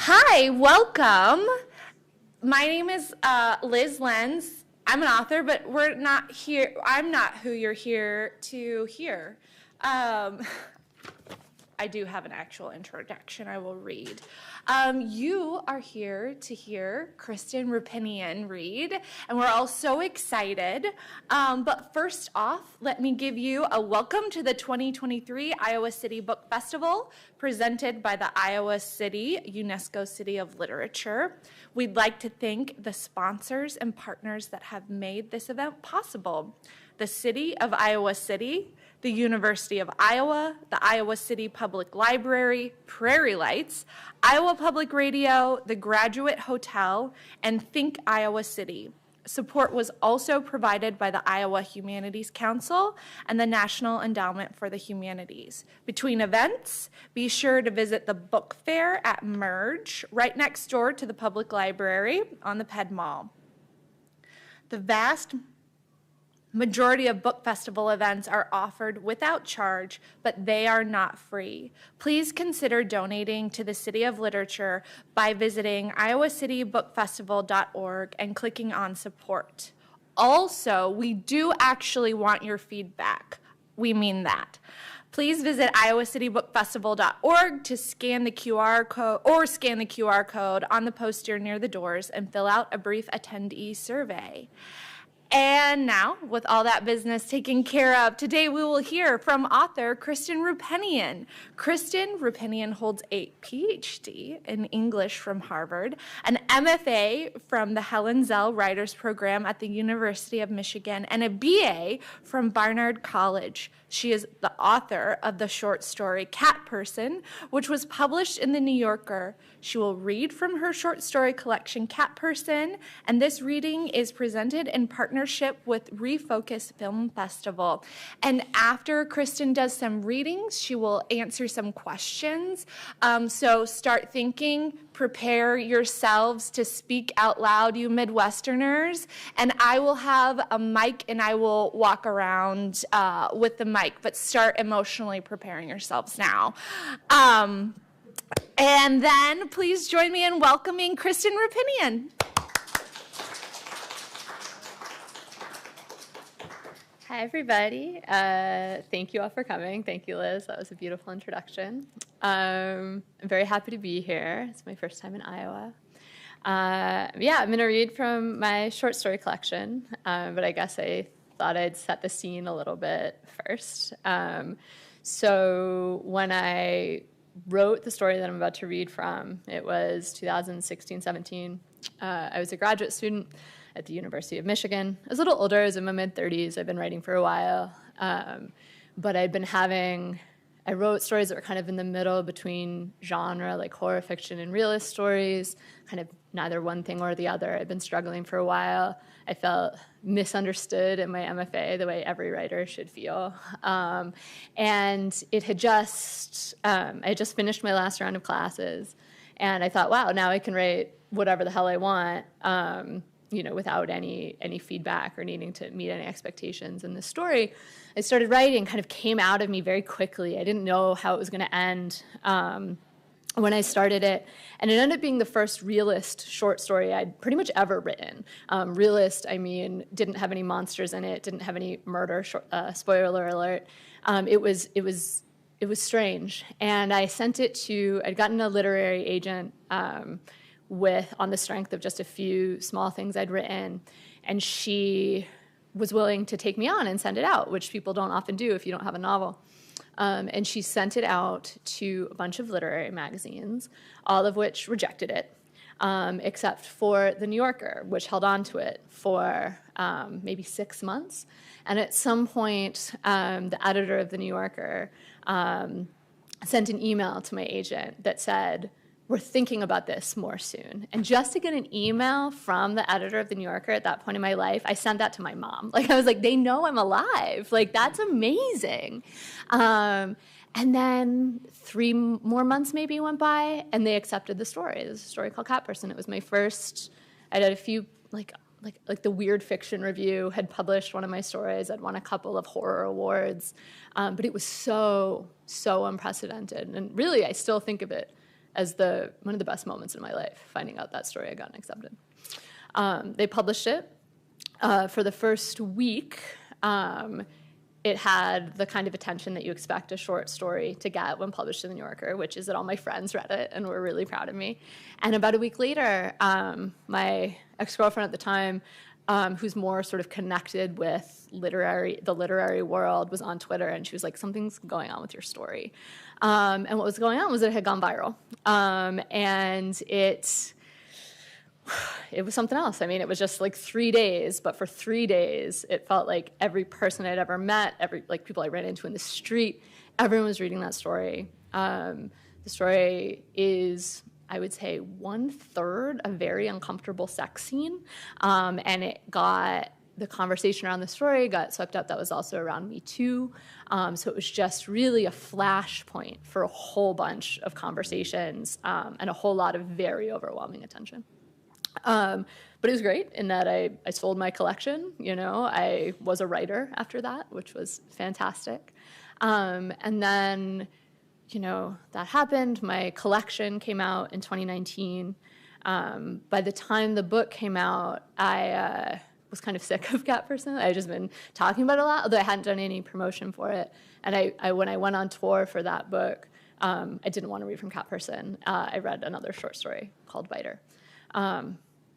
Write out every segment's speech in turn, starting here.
Hi, welcome. My name is Liz Lenz. I'm an author, but we're not here. I'm not who you're here to hear. I do have an actual introduction I will read. You are here to hear Kristen Roupenian read, and we're all so excited. But first off, let me give you a welcome to the 2023 Iowa City Book Festival, presented by the Iowa City UNESCO City of Literature. We'd like to thank the sponsors and partners that have made this event possible: the City of Iowa City, the University of Iowa, the Iowa City Public Library, Prairie Lights, Iowa Public Radio, the Graduate Hotel, and Think Iowa City. Support was also provided by the Iowa Humanities Council and the National Endowment for the Humanities. Between events, be sure to visit the book fair at Merge, right next door to the public library on the Ped Mall. The vast majority of book festival events are offered without charge, but they are not free. Please consider donating to the City of Literature by visiting iowacitybbookfestival.org and clicking on support. Also, we do actually want your feedback. We mean that. Please visit iowacitybbookfestival.org to scan the QR code on the poster near the doors and fill out a brief attendee survey. And now, with all that business taken care of, today we will hear from author Kristen Roupenian. Kristen Roupenian holds a PhD in English from Harvard, an MFA from the Helen Zell Writers Program at the University of Michigan, and a BA from Barnard College. She is the author of the short story Cat Person, which was published in The New Yorker. She will read from her short story collection Cat Person, and this reading is presented in partnership with ReFocus Film Festival. And after Kristen does some readings, she will answer some questions. So start thinking, prepare yourselves to speak out loud, you Midwesterners, and I will have a mic and I will walk around with the mic, but start emotionally preparing yourselves now. And then please join me in welcoming Kristen Roupenian. Hi, everybody. Thank you all for coming. Thank you, Liz. That was a beautiful introduction. I'm very happy to be here. It's my first time in Iowa. I'm going to read from my short story collection, but I guess I thought I'd set the scene a little bit first. So when I wrote the story that I'm about to read from, it was 2016-17. I was a graduate student at the University of Michigan. I was a little older. I was in my mid-30s. I've been writing for a while. But I wrote stories that were kind of in the middle between genre, like horror fiction and realist stories, kind of neither one thing or the other. I'd been struggling for a while. I felt misunderstood in my MFA the way every writer should feel. And it had I had just finished my last round of classes. And I thought, wow, now I can write whatever the hell I want, without any feedback or needing to meet any expectations. And the story I started writing kind of came out of me very quickly. I didn't know how it was going to end when I started it. And it ended up being the first realist short story I'd pretty much ever written. Realist, I mean, didn't have any monsters in it, didn't have any murder, spoiler alert. It was strange. And I sent it I'd gotten a literary agent on the strength of just a few small things I'd written, and she was willing to take me on and send it out, which people don't often do if you don't have a novel. And she sent it out to a bunch of literary magazines, all of which rejected it, except for The New Yorker, which held on to it for maybe 6 months. And at some point, the editor of The New Yorker sent an email to my agent that said, "We're thinking about this more soon." And just to get an email from the editor of The New Yorker at that point in my life, I sent that to my mom. I was like, they know I'm alive. That's amazing. And then 3 more months maybe went by, and they accepted the story. There's a story called Cat Person. It was my first. I did a few, like the Weird Fiction Review had published one of my stories. I'd won a couple of horror awards. But it was so unprecedented. And really, I still think of it as one of the best moments in my life, finding out that story had gotten accepted. They published it. For the first week, it had the kind of attention that you expect a short story to get when published in The New Yorker, which is that all my friends read it and were really proud of me. And about a week later, my ex-girlfriend at the time, who's more sort of connected with the literary world, was on Twitter, and she was like, something's going on with your story. And what was going on was that it had gone viral. And it was something else. I mean, it was just like 3 days, but for 3 days, it felt like every person I'd ever met, people I ran into in the street, everyone was reading that story. The story is, I would say, 1/3 a very uncomfortable sex scene, and the conversation around the story got swept up. That was also around Me Too, so it was just really a flashpoint for a whole bunch of conversations and a whole lot of very overwhelming attention. But it was great in that I sold my collection. I was a writer after that, which was fantastic. And then, that happened. My collection came out in 2019. By the time the book came out, I was kind of sick of Cat Person. I had just been talking about it a lot, although I hadn't done any promotion for it. And when I went on tour for that book, I didn't want to read from Cat Person. I read another short story called Biter.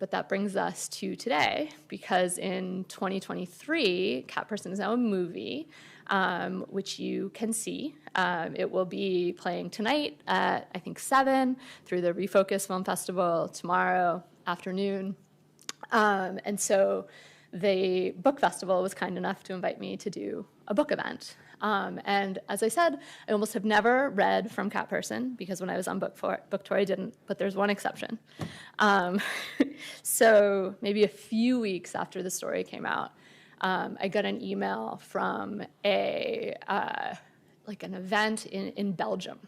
But that brings us to today, because in 2023, Cat Person is now a movie, which you can see. It will be playing tonight at, I think, 7 through the ReFocus Film Festival tomorrow afternoon. And so the book festival was kind enough to invite me to do a book event. And as I said, I almost have never read from Cat Person, because when I was on book tour, I didn't, but there's one exception. So maybe a few weeks after the story came out, I got an email from an event in Belgium.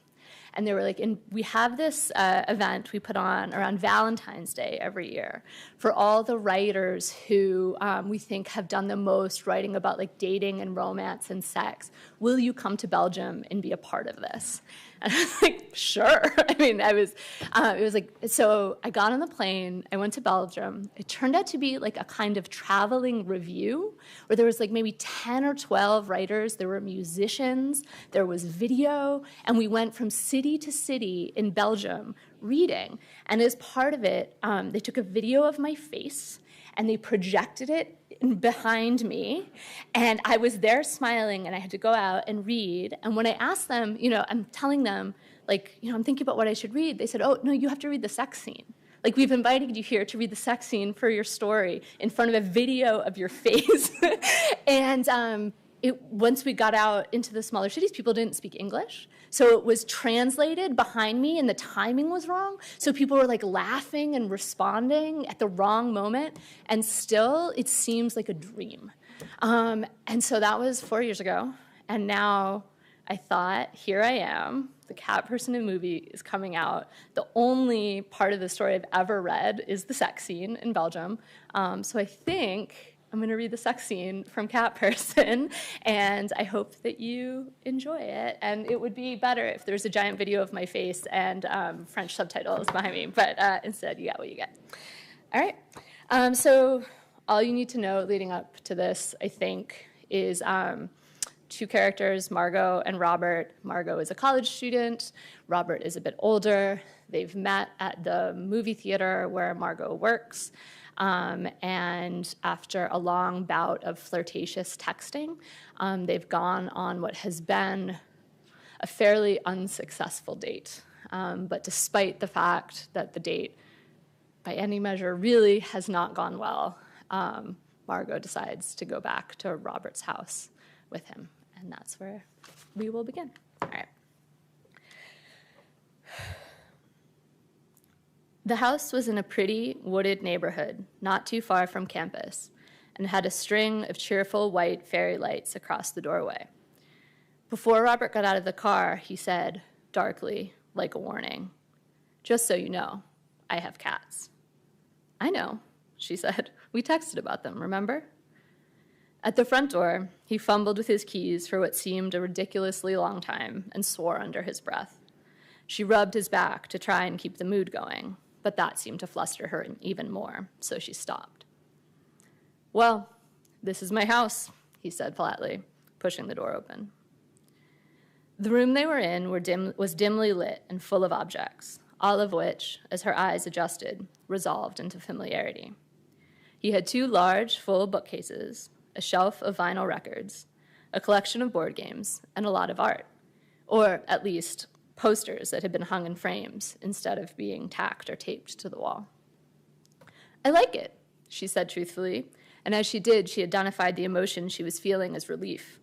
And they were like, we have this event we put on around Valentine's Day every year for all the writers who we think have done the most writing about like dating and romance and sex. Will you come to Belgium and be a part of this? And I was like, sure. I mean, it was like, so I got on the plane, I went to Belgium. It turned out to be like a kind of traveling review where there was like maybe 10 or 12 writers, there were musicians, there was video, and we went from city to city in Belgium reading. And as part of it, they took a video of my face and they projected it behind me, and I was there smiling, and I had to go out and read. And when I asked them, I'm telling them, like, I'm thinking about what I should read, they said, oh, no, you have to read the sex scene. Like, we've invited you here to read the sex scene for your story in front of a video of your face. And once we got out into the smaller cities, people didn't speak English. So it was translated behind me, and the timing was wrong. So people were like laughing and responding at the wrong moment. And still, it seems like a dream. And so that was 4 years ago. And now I thought, here I am. The Cat Person in movie is coming out. The only part of the story I've ever read is the sex scene in Belgium. So I think I'm going to read the sex scene from Cat Person, and I hope that you enjoy it. And it would be better if there was a giant video of my face and French subtitles behind me, but instead you get what you get. All right. So all you need to know leading up to this, I think, is two characters, Margot and Robert. Margot is a college student. Robert is a bit older. They've met at the movie theater where Margot works. And after a long bout of flirtatious texting, they've gone on what has been a fairly unsuccessful date. But despite the fact that the date, by any measure, really has not gone well, Margot decides to go back to Robert's house with him. And that's where we will begin. All right. The house was in a pretty, wooded neighborhood not too far from campus and had a string of cheerful white fairy lights across the doorway. Before Robert got out of the car, he said, darkly, like a warning, "Just so you know, I have cats." "I know," she said. "We texted about them, remember?" At the front door, he fumbled with his keys for what seemed a ridiculously long time and swore under his breath. She rubbed his back to try and keep the mood going, but that seemed to fluster her even more, so she stopped. "Well, this is my house," he said flatly, pushing the door open. The room they were in was dimly lit and full of objects, all of which, as her eyes adjusted, resolved into familiarity. He had 2 large, full bookcases, a shelf of vinyl records, a collection of board games, and a lot of art, or at least posters that had been hung in frames instead of being tacked or taped to the wall. "I like it," she said truthfully, and as she did, she identified the emotion she was feeling as relief.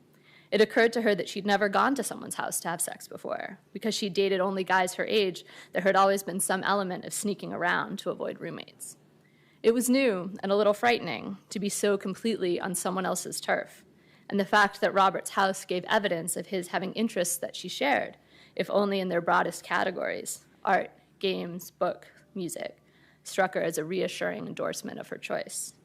It occurred to her that she'd never gone to someone's house to have sex before. Because she dated only guys her age, there had always been some element of sneaking around to avoid roommates. It was new and a little frightening to be so completely on someone else's turf, and the fact that Robert's house gave evidence of his having interests that she shared, if only in their broadest categories, art, games, book, music, struck her as a reassuring endorsement of her choice.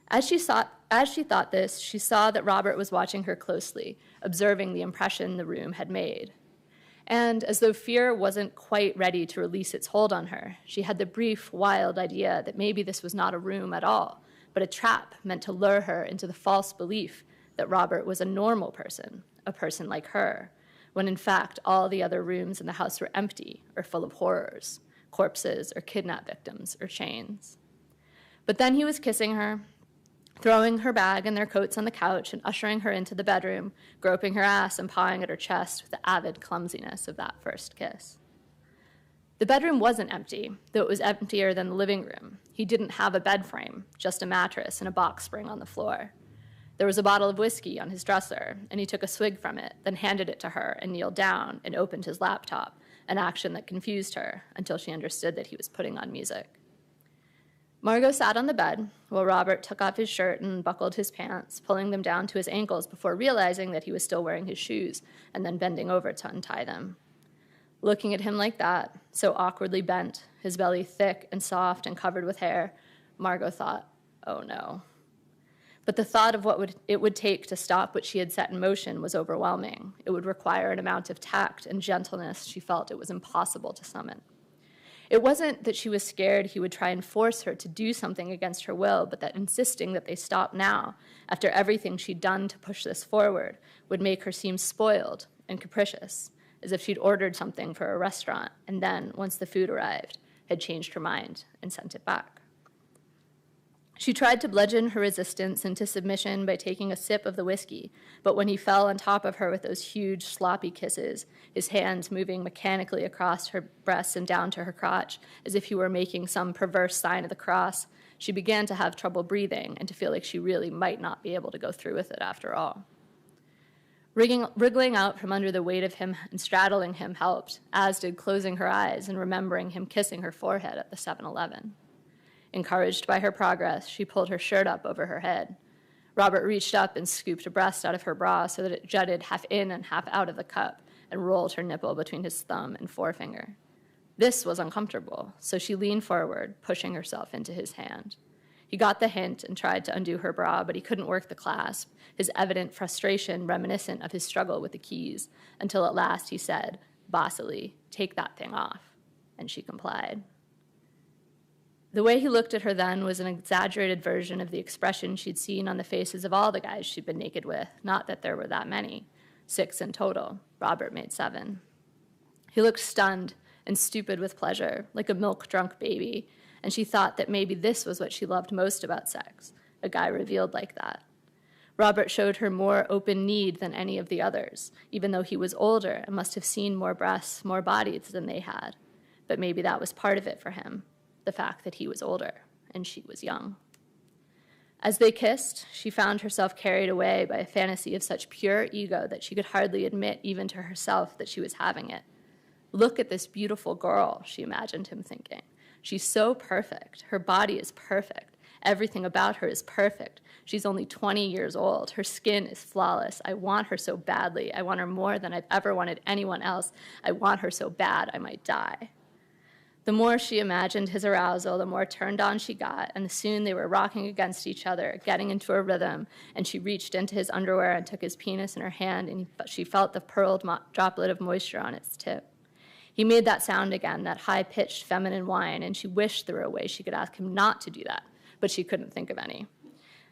As she thought this, she saw that Robert was watching her closely, observing the impression the room had made. And as though fear wasn't quite ready to release its hold on her, she had the brief, wild idea that maybe this was not a room at all, but a trap meant to lure her into the false belief that Robert was a normal person, a person like her, when in fact all the other rooms in the house were empty or full of horrors, corpses or kidnap victims or chains. But then he was kissing her, throwing her bag and their coats on the couch and ushering her into the bedroom, groping her ass and pawing at her chest with the avid clumsiness of that first kiss. The bedroom wasn't empty, though it was emptier than the living room. He didn't have a bed frame, just a mattress and a box spring on the floor. There was a bottle of whiskey on his dresser, and he took a swig from it, then handed it to her and kneeled down and opened his laptop, an action that confused her until she understood that he was putting on music. Margot sat on the bed while Robert took off his shirt and buckled his pants, pulling them down to his ankles before realizing that he was still wearing his shoes and then bending over to untie them. Looking at him like that, so awkwardly bent, his belly thick and soft and covered with hair, Margot thought, oh no. But the thought of what it would take to stop what she had set in motion was overwhelming. It would require an amount of tact and gentleness she felt it was impossible to summon. It wasn't that she was scared he would try and force her to do something against her will, but that insisting that they stop now, after everything she'd done to push this forward, would make her seem spoiled and capricious, as if she'd ordered something for a restaurant and then, once the food arrived, had changed her mind and sent it back. She tried to bludgeon her resistance into submission by taking a sip of the whiskey, but when he fell on top of her with those huge, sloppy kisses, his hands moving mechanically across her breasts and down to her crotch, as if he were making some perverse sign of the cross, she began to have trouble breathing and to feel like she really might not be able to go through with it after all. Wriggling out from under the weight of him and straddling him helped, as did closing her eyes and remembering him kissing her forehead at the 7-Eleven. Encouraged by her progress, she pulled her shirt up over her head. Robert reached up and scooped a breast out of her bra so that it jutted half in and half out of the cup and rolled her nipple between his thumb and forefinger. This was uncomfortable, so she leaned forward, pushing herself into his hand. He got the hint and tried to undo her bra, but he couldn't work the clasp, his evident frustration reminiscent of his struggle with the keys, until at last he said, bossily, "Take that thing off," and she complied. The way he looked at her then was an exaggerated version of the expression she'd seen on the faces of all the guys she'd been naked with, not that there were that many. 6 in total. Robert made 7. He looked stunned and stupid with pleasure, like a milk-drunk baby, and she thought that maybe this was what she loved most about sex, a guy revealed like that. Robert showed her more open need than any of the others, even though he was older and must have seen more breasts, more bodies than they had. But maybe that was part of it for him. The fact that he was older and she was young. As they kissed, she found herself carried away by a fantasy of such pure ego that she could hardly admit even to herself that she was having it. Look at this beautiful girl, she imagined him thinking. She's so perfect. Her body is perfect. Everything about her is perfect. She's only 20 years old. Her skin is flawless. I want her so badly. I want her more than I've ever wanted anyone else. I want her so bad I might die. The more she imagined his arousal, the more turned on she got, and soon they were rocking against each other, getting into a rhythm, and she reached into his underwear and took his penis in her hand, and she felt the pearled droplet of moisture on its tip. He made that sound again, that high-pitched feminine whine, and she wished there were a way she could ask him not to do that, but she couldn't think of any.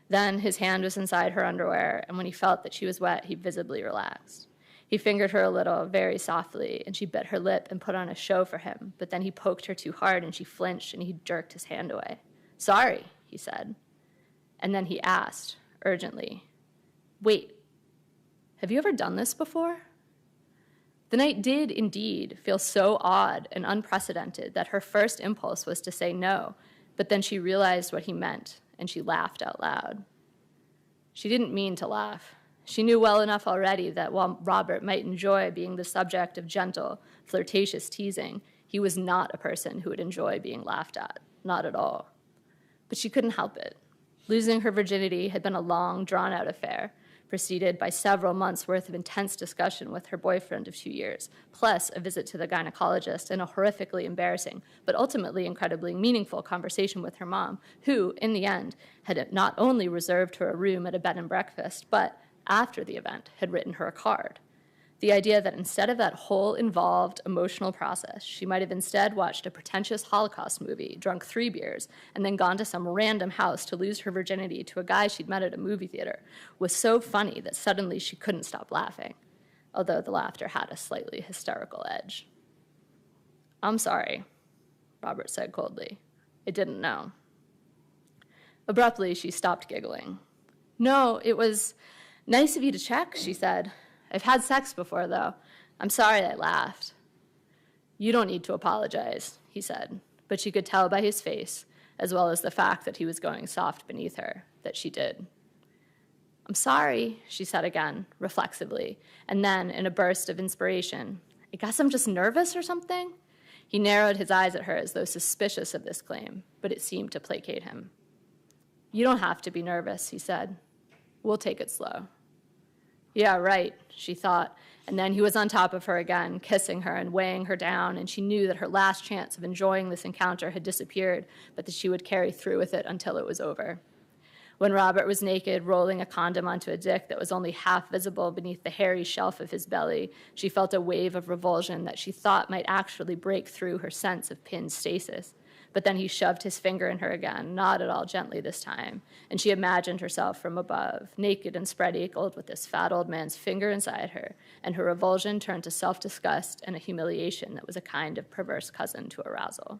Then his hand was inside her underwear, and when he felt that she was wet, he visibly relaxed. He fingered her a little, very softly, and she bit her lip and put on a show for him, but then he poked her too hard, and she flinched, and he jerked his hand away. "Sorry," he said. And then he asked, urgently, "Wait, have you ever done this before?" The night did indeed feel so odd and unprecedented that her first impulse was to say no, but then she realized what he meant, and she laughed out loud. She didn't mean to laugh. She knew well enough already that while Robert might enjoy being the subject of gentle, flirtatious teasing, he was not a person who would enjoy being laughed at, not at all. But she couldn't help it. Losing her virginity had been a long, drawn-out affair, preceded by several months' worth of intense discussion with her boyfriend of 2 years, plus a visit to the gynecologist and a horrifically embarrassing, but ultimately incredibly meaningful conversation with her mom, who, in the end, had not only reserved her a room at a bed and breakfast, but, after the event, had written her a card. The idea that instead of that whole involved emotional process, she might have instead watched a pretentious Holocaust movie, drunk 3 beers, and then gone to some random house to lose her virginity to a guy she'd met at a movie theater was so funny that suddenly she couldn't stop laughing, although the laughter had a slightly hysterical edge. "I'm sorry," Robert said coldly. "I didn't know." Abruptly, she stopped giggling. "No, it was nice of you to check," she said. "I've had sex before, though. I'm sorry I laughed." "You don't need to apologize," he said, but she could tell by his face, as well as the fact that he was going soft beneath her, that she did. "I'm sorry," she said again, reflexively, and then, in a burst of inspiration, "I guess I'm just nervous or something?" He narrowed his eyes at her as though suspicious of this claim, but it seemed to placate him. "You don't have to be nervous," he said. "We'll take it slow." "Yeah, right," she thought, and then he was on top of her again, kissing her and weighing her down, and she knew that her last chance of enjoying this encounter had disappeared, but that she would carry through with it until it was over. When Robert was naked, rolling a condom onto a dick that was only half visible beneath the hairy shelf of his belly, she felt a wave of revulsion that she thought might actually break through her sense of pinned stasis. But then he shoved his finger in her again, not at all gently this time, and she imagined herself from above, naked and spread-eagled with this fat old man's finger inside her, and her revulsion turned to self-disgust and a humiliation that was a kind of perverse cousin to arousal.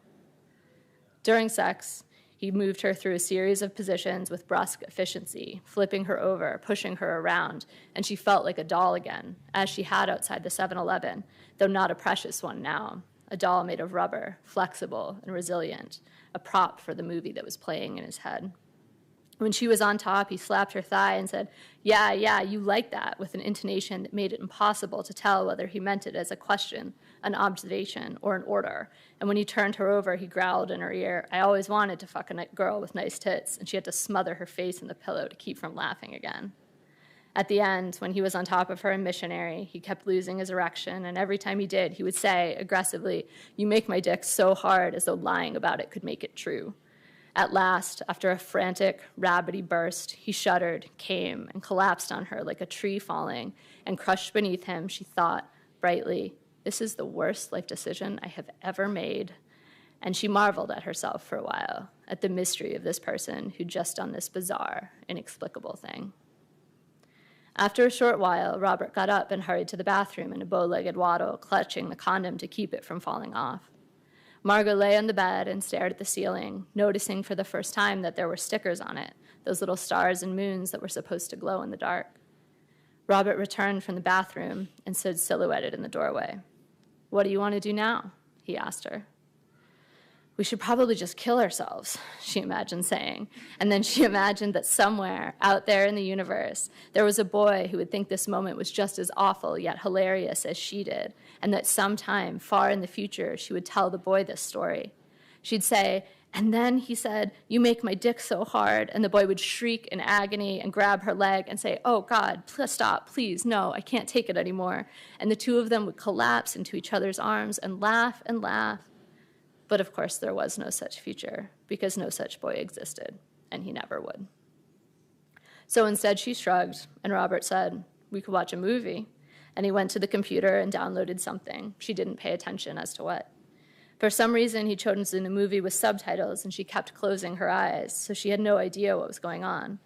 During sex, he moved her through a series of positions with brusque efficiency, flipping her over, pushing her around, and she felt like a doll again, as she had outside the 7-Eleven, though not a precious one now. A doll made of rubber, flexible and resilient, a prop for the movie that was playing in his head. When she was on top, he slapped her thigh and said, yeah, you like that," with an intonation that made it impossible to tell whether he meant it as a question, an observation, or an order. And when he turned her over, he growled in her ear, "I always wanted to fuck a girl with nice tits," and she had to smother her face in the pillow to keep from laughing again. At the end, when he was on top of her in missionary, he kept losing his erection, and every time he did, he would say, aggressively, "You make my dick so hard," as though lying about it could make it true. At last, after a frantic, rabbity burst, he shuddered, came, and collapsed on her like a tree falling, and crushed beneath him, she thought, brightly, "This is the worst life decision I have ever made." And she marveled at herself for a while, at the mystery of this person who'd just done this bizarre, inexplicable thing. After a short while, Robert got up and hurried to the bathroom in a bow-legged waddle, clutching the condom to keep it from falling off. Margot lay on the bed and stared at the ceiling, noticing for the first time that there were stickers on it, those little stars and moons that were supposed to glow in the dark. Robert returned from the bathroom and stood silhouetted in the doorway. "What do you want to do now?" he asked her. "We should probably just kill ourselves," she imagined saying. And then she imagined that somewhere out there in the universe, there was a boy who would think this moment was just as awful yet hilarious as she did, and that sometime far in the future, she would tell the boy this story. She'd say, "And then," he said, "you make my dick so hard," and the boy would shriek in agony and grab her leg and say, "Oh, God, stop, please, no, I can't take it anymore." And the two of them would collapse into each other's arms and laugh and laugh. But of course there was no such future, because no such boy existed, and he never would. So instead she shrugged, and Robert said, "We could watch a movie." and he went to the computer and downloaded something. She didn't pay attention as to what. For some reason, he'd chosen a movie with subtitles, and she kept closing her eyes, so she had no idea what was going on.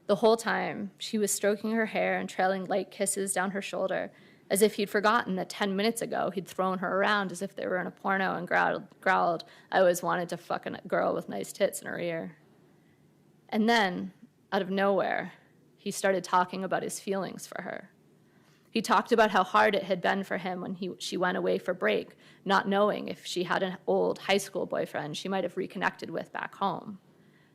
The whole time, she was stroking her hair and trailing light kisses down her shoulder, as if he'd forgotten that 10 minutes ago he'd thrown her around as if they were in a porno and growled, "I always wanted to fuck a girl with nice tits," in her ear. And then, out of nowhere, he started talking about his feelings for her. He talked about how hard it had been for him when she went away for break, not knowing if she had an old high school boyfriend she might have reconnected with back home.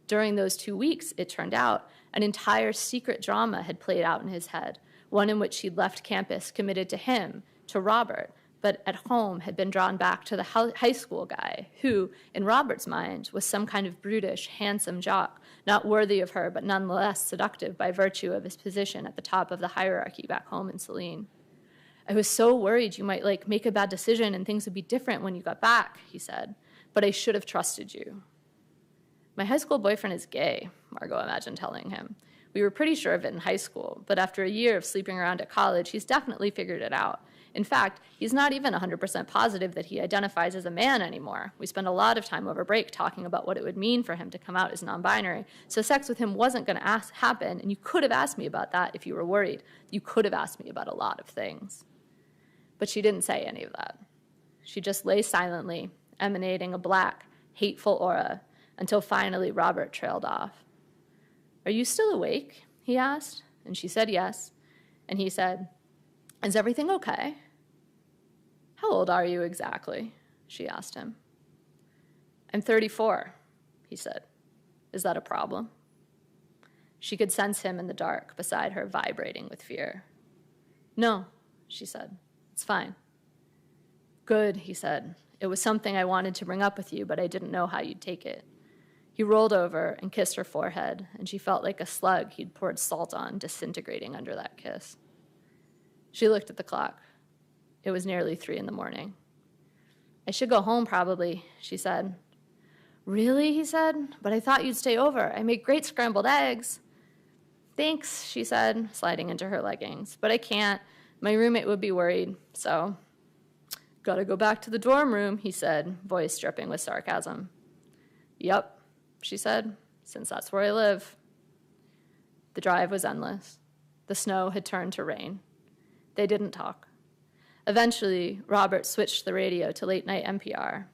During those 2 weeks, it turned out, an entire secret drama had played out in his head, one in which she'd left campus committed to him, to Robert, but at home had been drawn back to the high school guy who, in Robert's mind, was some kind of brutish, handsome jock, not worthy of her, but nonetheless seductive by virtue of his position at the top of the hierarchy back home in Saline. "I was so worried you might, make a bad decision and things would be different when you got back," he said, "but I should have trusted you." "My high school boyfriend is gay," Margot imagined telling him. "We were pretty sure of it in high school, but after a year of sleeping around at college, he's definitely figured it out. In fact, he's not even 100% positive that he identifies as a man anymore. We spent a lot of time over break talking about what it would mean for him to come out as non-binary, so sex with him wasn't going to happen, and you could have asked me about that if you were worried. You could have asked me about a lot of things." But she didn't say any of that. She just lay silently, emanating a black, hateful aura, until finally Robert trailed off. "Are you still awake?" he asked, and she said yes, and he said, "Is everything okay?" "How old are you exactly?" she asked him. "I'm 34, he said. "Is that a problem?" She could sense him in the dark beside her, vibrating with fear. "No," she said. "It's fine." "Good," he said. "It was something I wanted to bring up with you, but I didn't know how you'd take it." He rolled over and kissed her forehead, and she felt like a slug he'd poured salt on, disintegrating under that kiss. She looked at the clock. It was nearly 3 a.m. "I should go home, probably," she said. "Really?" he said. "But I thought you'd stay over. I make great scrambled eggs." "Thanks," she said, sliding into her leggings. "But I can't. My roommate would be worried, so." "Gotta go back to the dorm room," he said, voice dripping with sarcasm. "Yup," she said, "since that's where I live." The drive was endless. The snow had turned to rain. They didn't talk. Eventually, Robert switched the radio to late-night NPR.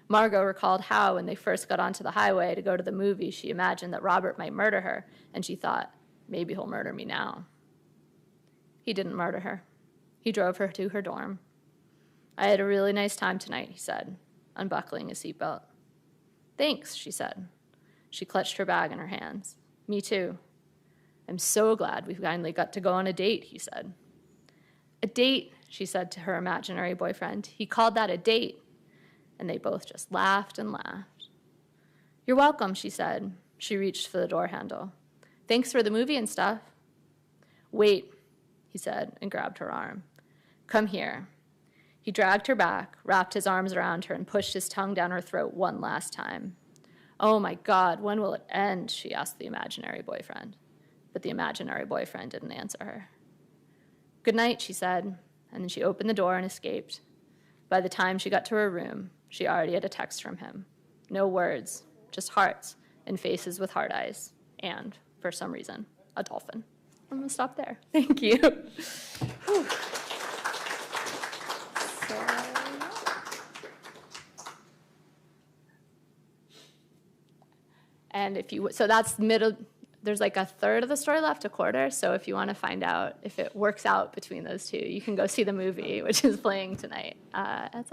Margot recalled how, when they first got onto the highway to go to the movie, she imagined that Robert might murder her, and she thought, maybe he'll murder me now. He didn't murder her. He drove her to her dorm. "I had a really nice time tonight," he said, unbuckling his seatbelt. "Thanks," she said. She clutched her bag in her hands. "Me too." "I'm so glad we finally got to go on a date," he said. "A date," she said to her imaginary boyfriend. "He called that a date." And they both just laughed and laughed. "You're welcome," she said. She reached for the door handle. "Thanks for the movie and stuff." "Wait," he said, and grabbed her arm. "Come here." He dragged her back, wrapped his arms around her, and pushed his tongue down her throat one last time. "Oh my God, when will it end?" she asked the imaginary boyfriend. But the imaginary boyfriend didn't answer her. "Good night," she said, and then she opened the door and escaped. By the time she got to her room, she already had a text from him. No words, just hearts and faces with heart eyes, and, for some reason, a dolphin. I'm going to stop there. Thank you. And so that's middle. There's like a third of the story left, a quarter. So if you want to find out if it works out between those two, you can go see the movie, which is playing tonight. All right.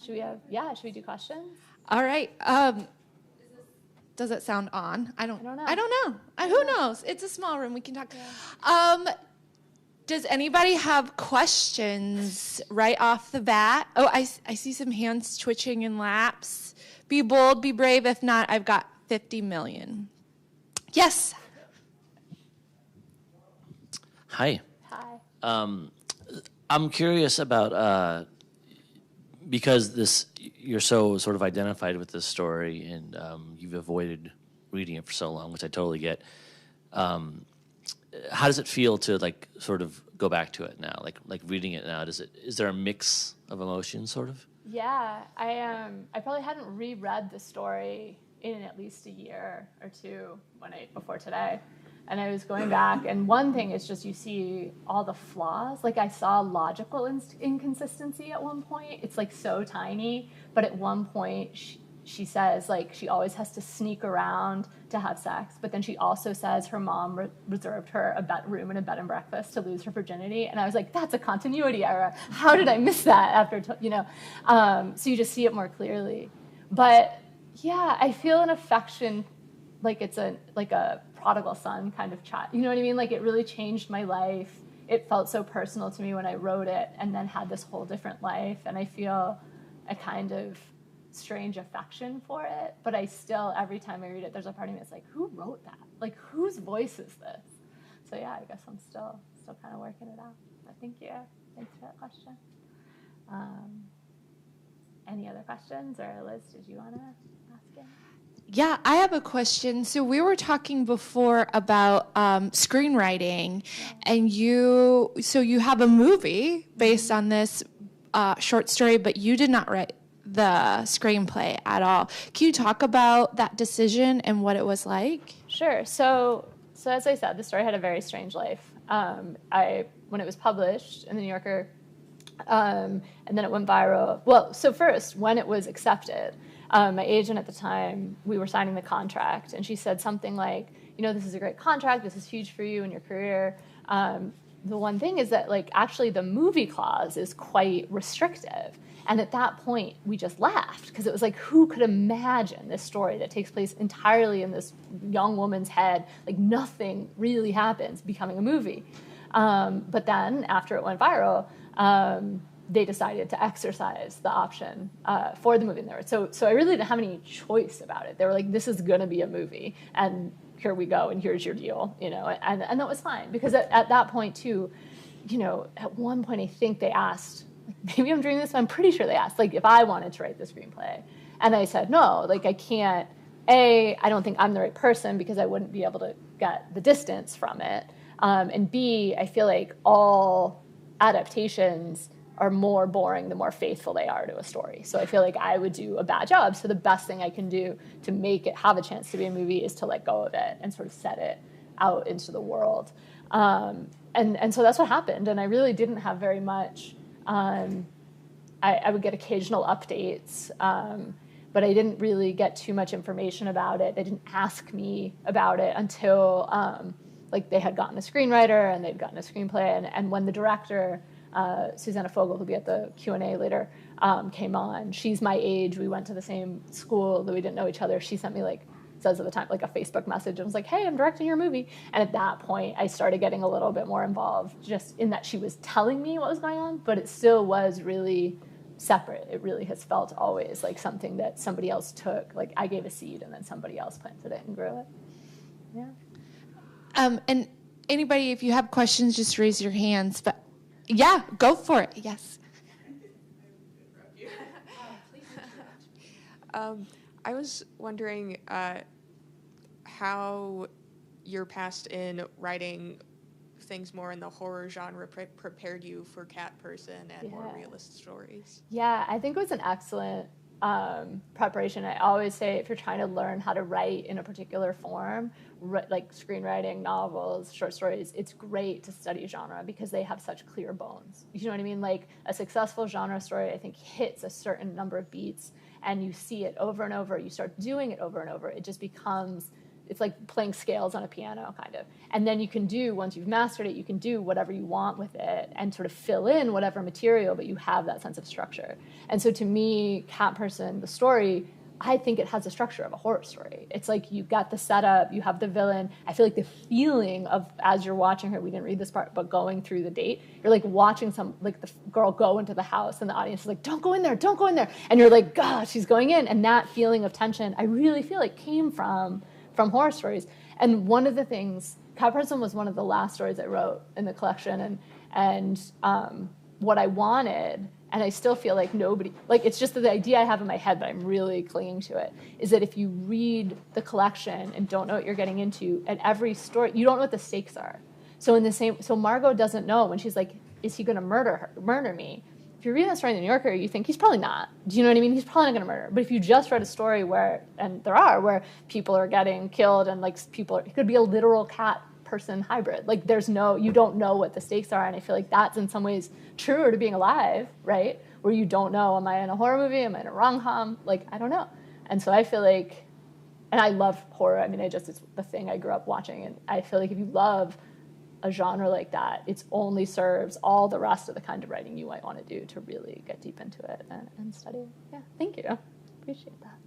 Should we do questions? All right. Does it sound on? I don't know. Who knows? It's a small room. We can talk. Yeah. Does anybody have questions right off the bat? Oh, I see some hands twitching in laps. Be bold, be brave. If not, I've got 50 million. Yes. Hi. Hi. I'm curious about because you're so sort of identified with this story, and you've avoided reading it for so long, which I totally get. how does it feel to like sort of go back to it now, like reading it now? Is there a mix of emotions, sort of? Yeah, I probably hadn't reread the story in at least a year or two before today. And I was going back, and one thing is just you see all the flaws. Like I saw logical inconsistency at one point. It's like so tiny, but at one point she says like she always has to sneak around to have sex, but then she also says her mom reserved her a room in a bed and breakfast to lose her virginity. And I was like, that's a continuity error. How did I miss that after, so you just see it more clearly. But yeah, I feel an affection like it's a prodigal son kind of chat. You know what I mean? Like it really changed my life. It felt so personal to me when I wrote it and then had this whole different life. And I feel a kind of strange affection for it. But I still, every time I read it, there's a part of me that's like, who wrote that? Like whose voice is this? So yeah, I guess I'm still kind of working it out. But thank you. Thanks for that question. Any other questions? Or Liz, did you want to ask it? Yeah, I have a question. So we were talking before about screenwriting, and you have a movie based on this short story, but you did not write the screenplay at all. Can you talk about that decision and what it was like? Sure. So as I said, the story had a very strange life. When it was published in the New Yorker, and then it went viral. Well, so first, when it was accepted, my agent at the time, we were signing the contract, and she said something like, this is a great contract, this is huge for you and your career. The one thing is that, like, actually the movie clause is quite restrictive. And at that point, we just laughed, because it was like, who could imagine this story that takes place entirely in this young woman's head, like nothing really happens, becoming a movie. But then, after it went viral, they decided to exercise the option for the movie. And so I really didn't have any choice about it. They were like, this is going to be a movie, and here we go, and here's your deal, and that was fine. Because at that point, too, at one point, I think they asked, maybe I'm dreaming this, but I'm pretty sure they asked, like, if I wanted to write the screenplay. And I said, no, like, I can't. A, I don't think I'm the right person, because I wouldn't be able to get the distance from it. And B, I feel like all adaptations are more boring the more faithful they are to a story. So I feel like I would do a bad job. So the best thing I can do to make it have a chance to be a movie is to let go of it and sort of set it out into the world. And so that's what happened. And I really didn't have very much. I would get occasional updates, but I didn't really get too much information about it. They didn't ask me about it until they had gotten a screenwriter and they'd gotten a screenplay. And when the director, Susanna Fogel, who'll be at the Q&A later, came on. She's my age. We went to the same school, though we didn't know each other. She sent me, says at the time, a Facebook message, and was like, hey, I'm directing your movie. And at that point, I started getting a little bit more involved, just in that she was telling me what was going on, but it still was really separate. It really has felt always like something that somebody else took. Like, I gave a seed, and then somebody else planted it and grew it. Yeah. And anybody, if you have questions, just raise your hands. But yeah, go for it. Yes. I was wondering how your past in writing things more in the horror genre prepared you for Cat Person and more realist stories. Yeah, I think it was an excellent preparation. I always say, if you're trying to learn how to write in a particular form, like screenwriting, novels, short stories, it's great to study genre, because they have such clear bones. You know what I mean? Like, a successful genre story, I think, hits a certain number of beats, and you see it over and over. You start doing it over and over. It just becomes, it's like playing scales on a piano, kind of. And then you can do, once you've mastered it, you can do whatever you want with it and sort of fill in whatever material, but you have that sense of structure. And so to me, Cat Person, the story, I think it has the structure of a horror story. It's like, you've got the setup, you have the villain. I feel like the feeling of, as you're watching her, we didn't read this part, but going through the date, you're like watching the girl go into the house, and the audience is like, don't go in there, don't go in there. And you're like, God, she's going in. And that feeling of tension, I really feel like came from horror stories. And one of the things, Cat Person was one of the last stories I wrote in the collection, and what I wanted, and I still feel like nobody, like it's just the idea I have in my head, but I'm really clinging to it, is that if you read the collection and don't know what you're getting into, at every story, you don't know what the stakes are. So Margot doesn't know when she's like, is he going to murder me? If you read that story in the New Yorker, you think he's probably not. Do you know what I mean? He's probably not going to murder. But if you just read a story where people are getting killed and like it could be a literal cat person hybrid. Like you don't know what the stakes are, and I feel like that's in some ways truer to being alive, right? Where you don't know, am I in a horror movie? Am I in a rom-com? Like, I don't know. And so I feel like, and I love horror. I mean, it's the thing I grew up watching, and I feel like if you love a genre like that, it only serves all the rest of the kind of writing you might want to do to really get deep into it and study it. Yeah, thank you. Appreciate that.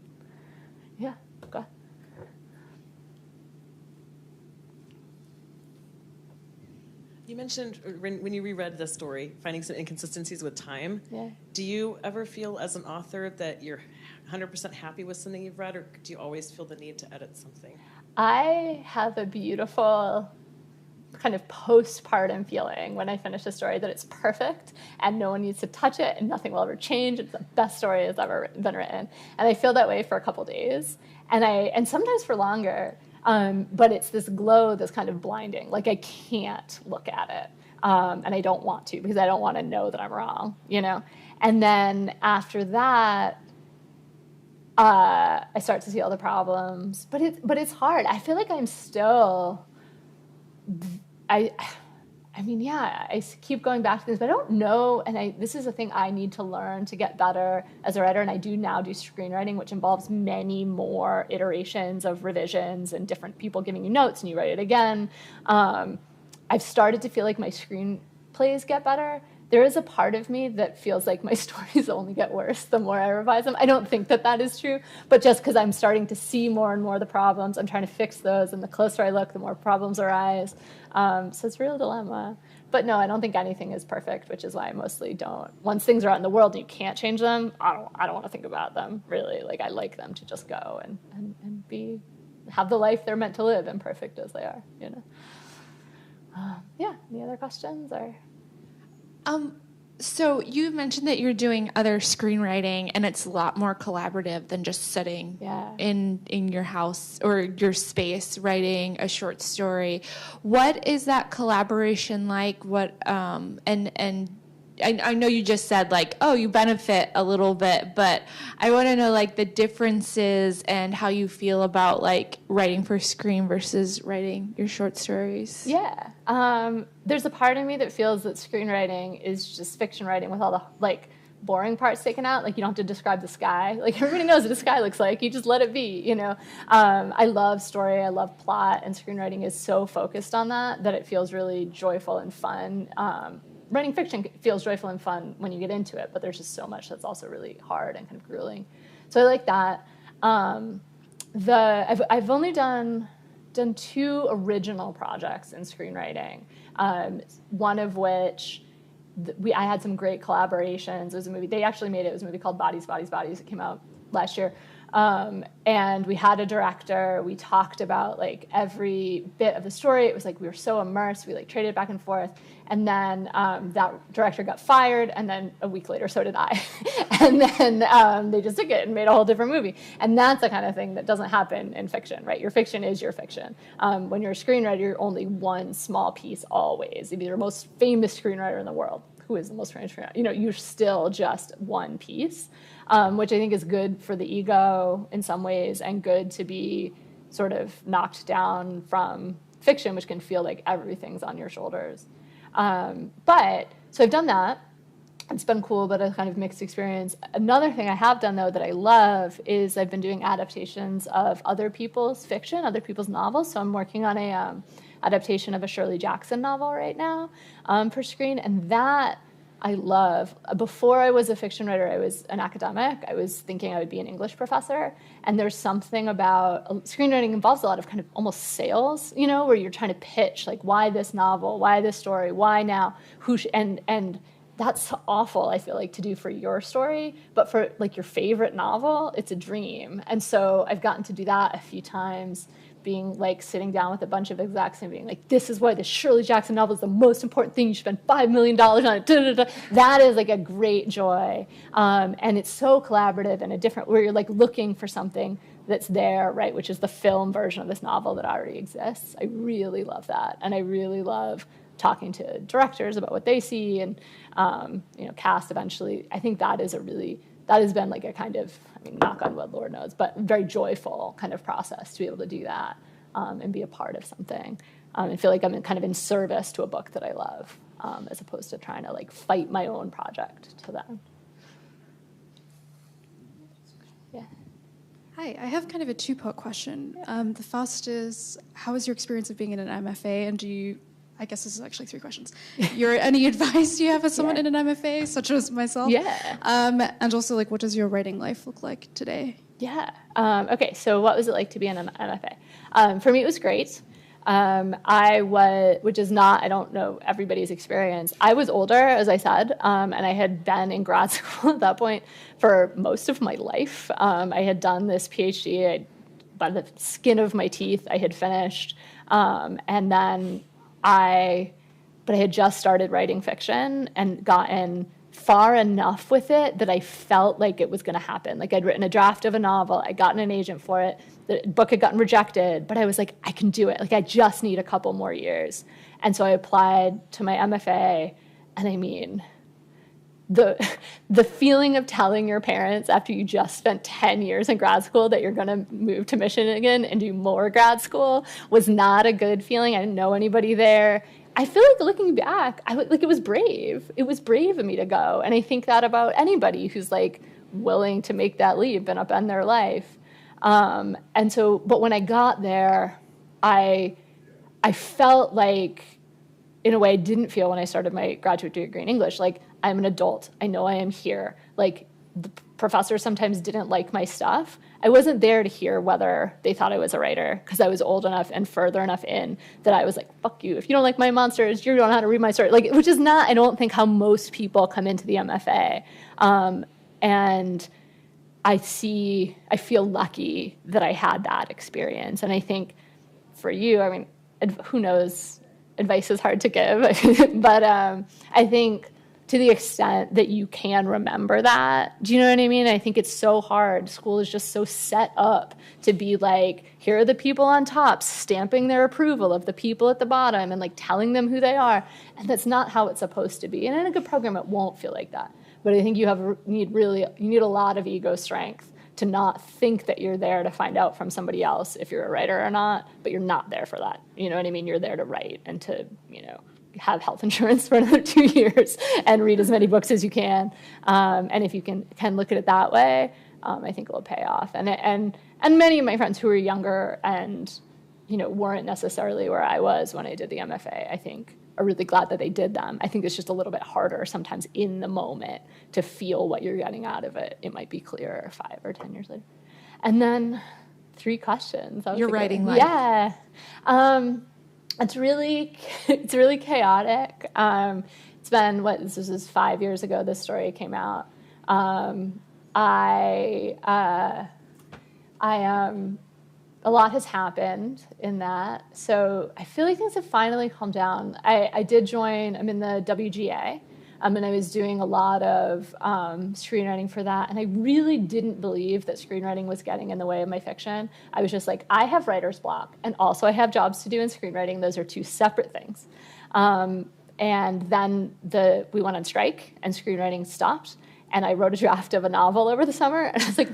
Yeah, go ahead. You mentioned when you reread the story, finding some inconsistencies with time. Yeah. Do you ever feel as an author that you're 100% happy with something you've read, or do you always feel the need to edit something? I have a beautiful kind of postpartum feeling when I finish a story that it's perfect and no one needs to touch it and nothing will ever change. It's the best story that's ever been written. And I feel that way for a couple days and sometimes for longer. But it's this glow that's kind of blinding. Like I can't look at it. And I don't want to because I don't want to know that I'm wrong, you know? And then after that, I start to see all the problems, but it's hard. I feel like I'm still, I keep going back to this, but I don't know, and this is a thing I need to learn to get better as a writer, and I do now do screenwriting, which involves many more iterations of revisions and different people giving you notes, and you write it again. I've started to feel like my screenplays get better. There is a part of me that feels like my stories only get worse the more I revise them. I don't think that is true, but just because I'm starting to see more and more of the problems, I'm trying to fix those, and the closer I look, the more problems arise. So it's a real dilemma. But no, I don't think anything is perfect, which is why I mostly don't. Once things are out in the world and you can't change them, I don't want to think about them, really. Like, I like them to just go and have the life they're meant to live, imperfect as they are, you know. Yeah, any other questions? Or... So you mentioned that you're doing other screenwriting, and it's a lot more collaborative than just sitting in your house or your space writing a short story. What is that collaboration like? What and I know you just said like, oh, you benefit a little bit, but I want to know like the differences and how you feel about like writing for screen versus writing your short stories. Yeah. There's a part of me that feels that screenwriting is just fiction writing with all the like boring parts taken out. Like you don't have to describe the sky. Like everybody knows what the sky looks like. You just let it be, you know. I love story. I love plot, and screenwriting is so focused on that it feels really joyful and fun. Writing fiction feels joyful and fun when you get into it, but there's just so much that's also really hard and kind of grueling. So I like that. I've only done 2 original projects in screenwriting, one of which I had some great collaborations. It was a movie, they actually made it, it was a movie called Bodies, Bodies, Bodies. It came out last year. And we had a director, we talked about like every bit of the story. It was like we were so immersed, we like traded back and forth. And then that director got fired, and then a week later so did I. And then they just took it and made a whole different movie. And that's the kind of thing that doesn't happen in fiction, right? Your fiction is your fiction. When you're a screenwriter, you're only one small piece always. If you're the most famous screenwriter in the world, who is the most famous screenwriter? You know, you're still just one piece. Which I think is good for the ego in some ways, and good to be sort of knocked down from fiction, which can feel like everything's on your shoulders. So I've done that. It's been cool, but a kind of mixed experience. Another thing I have done, though, that I love is I've been doing adaptations of other people's fiction, other people's novels. So I'm working on a adaptation of a Shirley Jackson novel right now for screen, and that I love. Before I was a fiction writer, I was an academic. I was thinking I would be an English professor. And there's something about screenwriting involves a lot of kind of almost sales, you know, where you're trying to pitch, like, why this novel, why this story, why now, and that's awful, I feel like, to do for your story. But for like your favorite novel, it's a dream. And so I've gotten to do that a few times. being like sitting down with a bunch of execs and being like, this is why the Shirley Jackson novel is the most important thing. You should spend $5 million on it. Da, da, da. That is like a great joy. And it's so collaborative and a different, where you're like looking for something that's there, right, which is the film version of this novel that already exists. I really love that. And I really love talking to directors about what they see and, cast eventually. I think that has been like a kind of, I mean, knock on wood, Lord knows, but very joyful kind of process to be able to do that and be a part of something and feel like I'm kind of in service to a book that I love as opposed to trying to like fight my own project to that. Yeah. Hi, I have kind of a two-part question. The first is, how was your experience of being in an MFA, and I guess this is actually three questions. Any advice you have for someone in an MFA, such as myself? Yeah. And also, like, what does your writing life look like today? Yeah. Okay, so what was it like to be in an MFA? For me, it was great. Which is not, I don't know everybody's experience. I was older, as I said, and I had been in grad school at that point for most of my life. I had done this PhD by the skin of my teeth. I had finished, and then I had just started writing fiction and gotten far enough with it that I felt like it was going to happen. Like I'd written a draft of a novel, I'd gotten an agent for it, the book had gotten rejected, but I was like, I can do it. Like I just need a couple more years. And so I applied to my MFA, and I mean, the feeling of telling your parents after you just spent 10 years in grad school that you're going to move to Michigan and do more grad school was not a good feeling. I didn't know anybody there. I feel like looking back, it was brave. It was brave of me to go. And I think that about anybody who's like willing to make that leap and upend their life. But when I got there, I felt like, in a way I didn't feel when I started my graduate degree in English, like I'm an adult. I know I am here. Like the professors sometimes didn't like my stuff. I wasn't there to hear whether they thought I was a writer because I was old enough and further enough in that I was like, fuck you. If you don't like my monsters, you don't know how to read my story. Like, which is not, I don't think, how most people come into the MFA. And I feel lucky that I had that experience. And I think for you, I mean, who knows? Advice is hard to give. But I think to the extent that you can remember that, do you know what I mean? I think it's so hard. School is just so set up to be like, here are the people on top stamping their approval of the people at the bottom and like telling them who they are. And that's not how it's supposed to be. And in a good program, it won't feel like that. But I think you need a lot of ego strength to not think that you're there to find out from somebody else if you're a writer or not, but you're not there for that. You know what I mean? You're there to write and to, have health insurance for another 2 years and read as many books as you can. And if you can look at it that way, I think it will pay off. And many of my friends who are younger and, weren't necessarily where I was when I did the MFA, I think are really glad that they did them. I think it's just a little bit harder sometimes in the moment to feel what you're getting out of it. It might be clearer 5 or 10 years later. And then 3 questions. Your writing life. Yeah. It's really chaotic. It's been, this was 5 years ago this story came out. A lot has happened in that. So I feel like things have finally calmed down. I'm in the WGA, and I was doing a lot of screenwriting for that. And I really didn't believe that screenwriting was getting in the way of my fiction. I was just like, I have writer's block, and also I have jobs to do in screenwriting. Those are 2 separate things. And then we went on strike, and screenwriting stopped. And I wrote a draft of a novel over the summer, and I was like,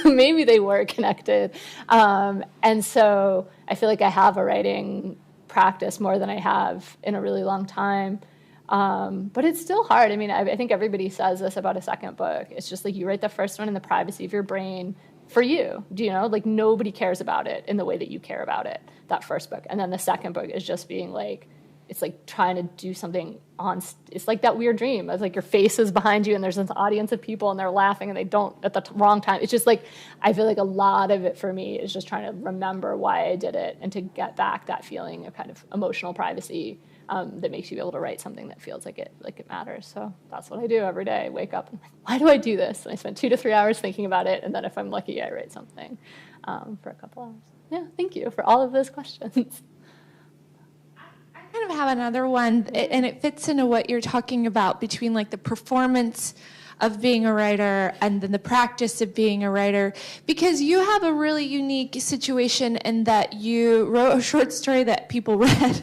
maybe they were connected. And so I feel like I have a writing practice more than I have in a really long time. But it's still hard. I mean, I think everybody says this about a second book. It's just like you write the first one in the privacy of your brain for you. Do you know? Like nobody cares about it in the way that you care about it, that first book. And then the second book is just being like, it's like trying to do something it's like that weird dream. It's like your face is behind you and there's an audience of people and they're laughing and they don't at the wrong time. It's just like, I feel like a lot of it for me is just trying to remember why I did it and to get back that feeling of kind of emotional privacy that makes you be able to write something that feels like it matters. So that's what I do every day. I wake up and I'm like, why do I do this? And I spend 2 to 3 hours thinking about it. And then if I'm lucky, I write something for a couple hours. yeah, thank you for all of those questions. I kind of have another one, and it fits into what you're talking about between like the performance of being a writer and then the practice of being a writer, because you have a really unique situation in that you wrote a short story that people read.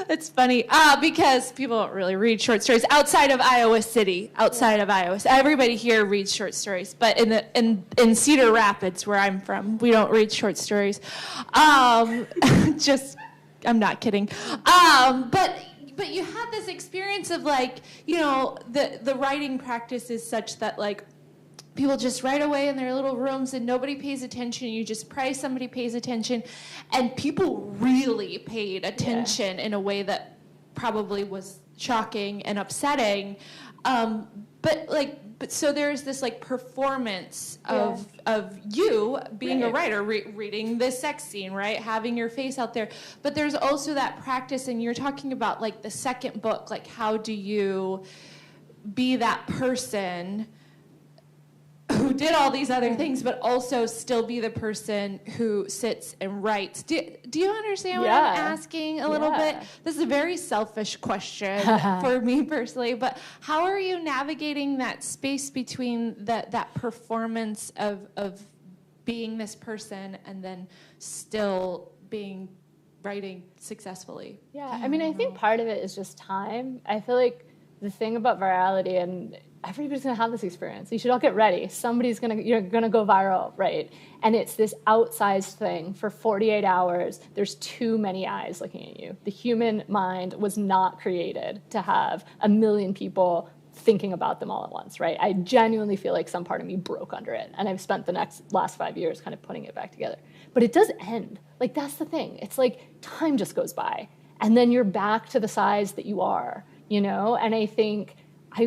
It's funny because people don't really read short stories outside of Iowa City. Everybody here reads short stories, but in Cedar Rapids, where I'm from, we don't read short stories. I'm not kidding. But you had this experience of like, you know, the writing practice is such that like people just write away in their little rooms and nobody pays attention. You just pray somebody pays attention. And people really paid attention in a way that probably was shocking and upsetting. But so there's this like performance of you being a writer, reading this sex scene, right? Having your face out there. But there's also that practice, and you're talking about like the second book, like how do you be that person who did all these other things, but also still be the person who sits and writes. Do you understand what I'm asking a little bit? This is a very selfish question for me personally, but how are you navigating that space between that performance of being this person and then still writing successessly? Yeah, I mean, I think part of it is just time. I feel like the thing about virality, and everybody's gonna have this experience. You should all get ready. You're gonna go viral, right? And it's this outsized thing for 48 hours. There's too many eyes looking at you. The human mind was not created to have a million people thinking about them all at once, right? I genuinely feel like some part of me broke under it, and I've spent the last 5 years kind of putting it back together. But it does end. Like, that's the thing. It's like time just goes by, and then you're back to the size that you are, you know? And I think I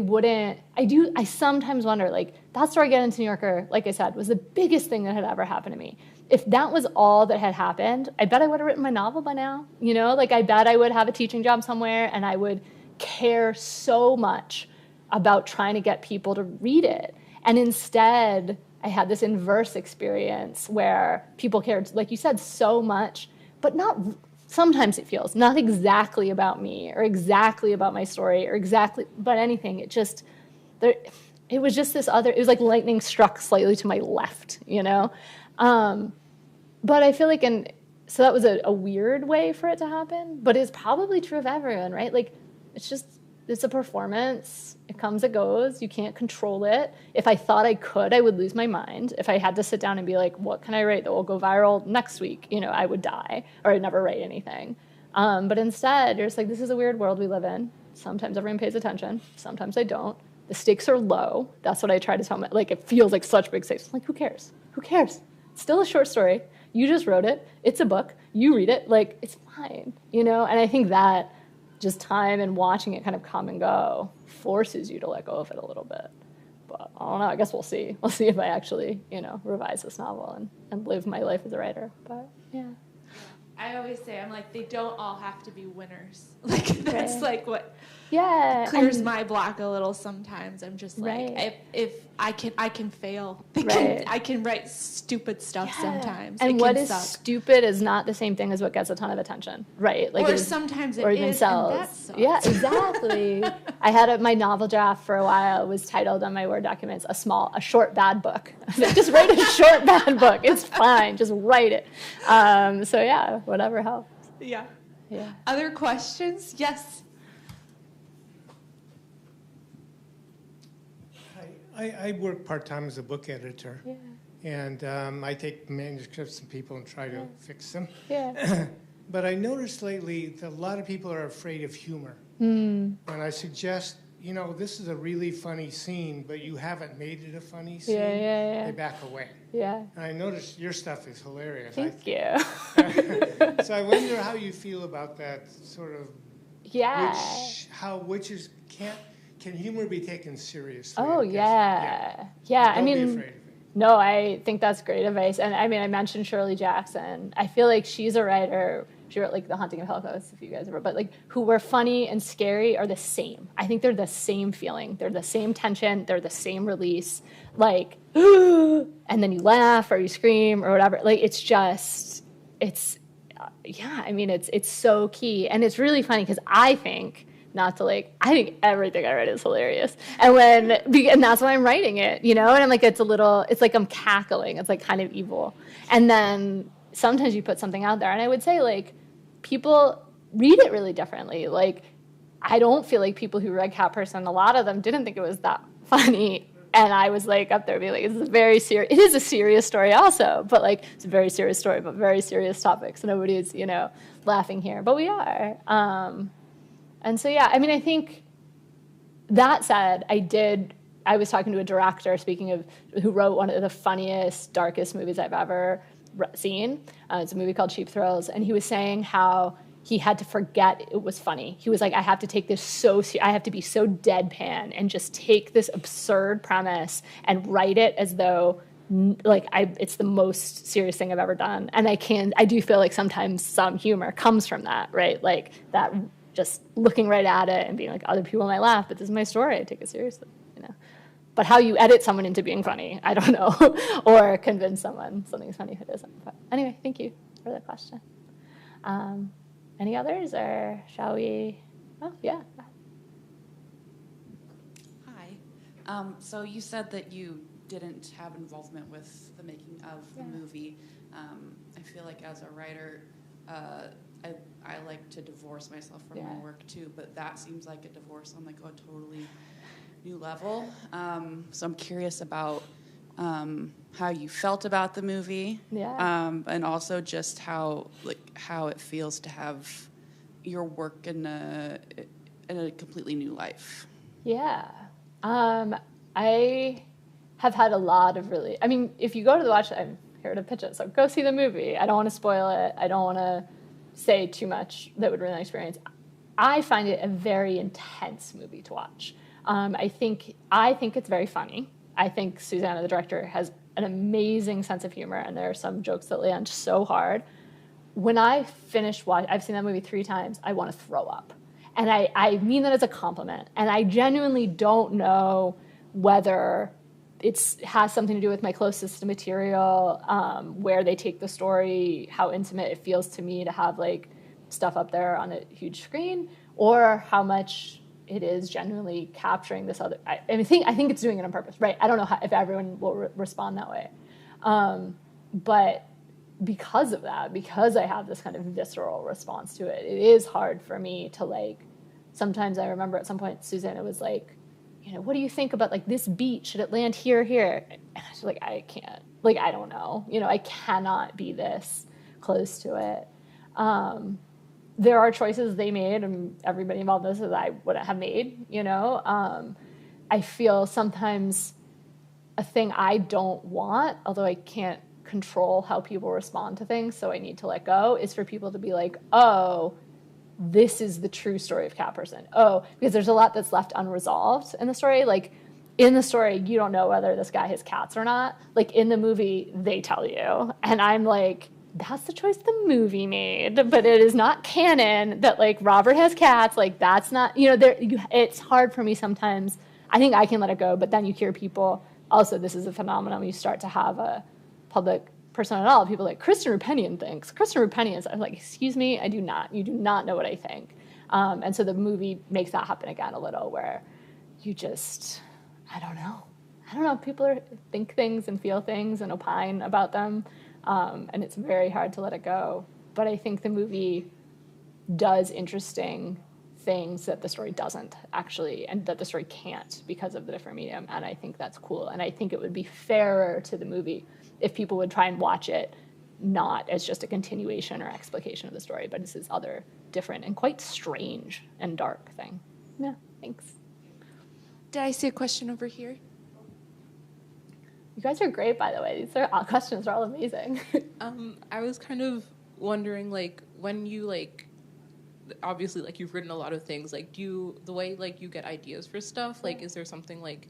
sometimes wonder, like, that story Get Into New Yorker, like I said, was the biggest thing that had ever happened to me. If that was all that had happened, I bet I would have written my novel by now, you know? Like, I bet I would have a teaching job somewhere, and I would care so much about trying to get people to read it. And instead, I had this inverse experience where people cared, like you said, so much, but sometimes it feels not exactly about me or exactly about my story or exactly about anything. It was just this other, it was like lightning struck slightly to my left, you know? But I feel like, so that was a weird way for it to happen, but it's probably true of everyone, right? Like, it's a performance. It comes, it goes. You can't control it. If I thought I could, I would lose my mind. If I had to sit down and be like, what can I write that will go viral next week? You know, I would die, or I'd never write anything. But instead, you're just like, this is a weird world we live in. Sometimes everyone pays attention. Sometimes they don't. The stakes are low. That's what I try to tell me. Like, it feels like such big stakes. I'm like, who cares? Who cares? It's still a short story. You just wrote it. It's a book. You read it. Like, it's fine, you know? And I think that just time and watching it kind of come and go forces you to let go of it a little bit. But I don't know, I guess we'll see. We'll see if I actually, you know, revise this novel and live my life as a writer. But yeah. I always say, I'm like, they don't all have to be winners. Like, that's like what clears my block a little sometimes. I'm just like, if I can fail. I can write stupid stuff sometimes. And what is stupid is not the same thing as what gets a ton of attention, right? Like, or sometimes it even is, sells. and that sucks. Yeah, exactly. I had my novel draft for a while was titled on my Word documents, a short bad book. I was like, just write a short bad book. It's fine. Just write it. So yeah, whatever helps. Yeah. Yeah. Other questions? Yes. I work part-time as a book editor, and I take manuscripts from people and try to fix them. Yeah. But I noticed lately that a lot of people are afraid of humor. When I suggest, you know, this is a really funny scene, but you haven't made it a funny scene, they back away. Yeah. And I noticed your stuff is hilarious. Thank you. So I wonder how you feel about that sort of, can humor be taken seriously? Oh, yeah. I mean, don't be afraid of it. No, I think that's great advice. And I mean, I mentioned Shirley Jackson. I feel like she's a writer. she wrote like The Haunting of Hill House, if you guys ever, but like who were funny and scary are the same. I think they're the same feeling. They're the same tension. They're the same release. Like, and then you laugh or you scream or whatever. Like, it's just, it's so key. And it's really funny because I think everything I write is hilarious. And that's why I'm writing it, and I'm like, it's like I'm cackling. It's like kind of evil. And then sometimes you put something out there, and I would say like people read it really differently. Like, I don't feel like people who read Cat Person, a lot of them didn't think it was that funny. And I was like up there being like, it is a serious story also, but like it's a very serious story, but very serious topics. Nobody's, laughing here, but we are. And so, yeah, I mean, I think that said, I was talking to a director, speaking of, who wrote one of the funniest, darkest movies I've ever seen. It's a movie called Cheap Thrills. And he was saying how he had to forget it was funny. He was like, I have to take this I have to be so deadpan and just take this absurd premise and write it as though it's the most serious thing I've ever done. And I do feel like sometimes some humor comes from that, right? Like that, just looking right at it and being like, other people might laugh, but this is my story. I take it seriously, But how you edit someone into being funny, I don't know, or convince someone something's funny if it isn't. But anyway, thank you for the question. Any others, or shall we? Oh, yeah. Hi. So you said that you didn't have involvement with the making of the movie. I feel like as a writer, I like to divorce myself from my work too, but that seems like a divorce on like a totally new level. So I'm curious about how you felt about the movie, and also just how it feels to have your work in a completely new life. Yeah, I have had a lot of really. I mean, if you go to the watch, I'm here to pitch it. So go see the movie. I don't want to spoil it. I don't want to say too much that would ruin the experience. I find it a very intense movie to watch. I think it's very funny. I think Susanna, the director, has an amazing sense of humor, and there are some jokes that land so hard. When I finish watching, I've seen that movie 3 times, I want to throw up. And I mean that as a compliment. And I genuinely don't know whether it has something to do with my closest to material, where they take the story, how intimate it feels to me to have like stuff up there on a huge screen, or how much it is genuinely capturing this other. I think it's doing it on purpose, right? I don't know if everyone will respond that way, but because of that, because I have this kind of visceral response to it, it is hard for me to like. Sometimes I remember at some point Susanna was like, what do you think about like this beat? Should it land here? And I was like, I can't. Like, I don't know. I cannot be this close to it. There are choices they made, and everybody involved in this that I wouldn't have made, I feel sometimes a thing I don't want, although I can't control how people respond to things, so I need to let go, is for people to be like, oh, this is the true story of Cat Person. Oh, because there's a lot that's left unresolved in the story. Like, in the story, you don't know whether this guy has cats or not. Like, in the movie, they tell you. And I'm like, that's the choice the movie made, but it is not canon that, like, Robert has cats. Like, that's not, it's hard for me sometimes. I think I can let it go, but then you hear people, also, this is a phenomenon when you start to have a public persona at all. People like, Kristen Roupenian thinks. Kristen Roupenian is, I'm like, excuse me, I do not. You do not know what I think. And so the movie makes that happen again a little, where you just, I don't know. People think things and feel things and opine about them. And it's very hard to let it go. But I think the movie does interesting things that the story doesn't actually, and that the story can't because of the different medium. And I think that's cool. And I think it would be fairer to the movie if people would try and watch it not as just a continuation or explication of the story, but as this other different and quite strange and dark thing. Yeah, thanks. Did I see a question over here? You guys are great, by the way. These questions are all amazing. I was kind of wondering, like, when you, like, obviously, like, you've written a lot of things, like, the way, like, you get ideas for stuff, like, is there something, like,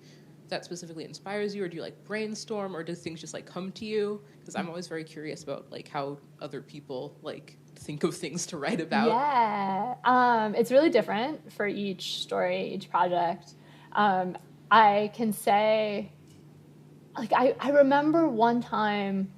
that specifically inspires you, or do you, like, brainstorm, or do things just, like, come to you? Because I'm always very curious about, like, how other people, like, think of things to write about? Yeah, it's really different for each story, each project. I can say, like, I remember one time,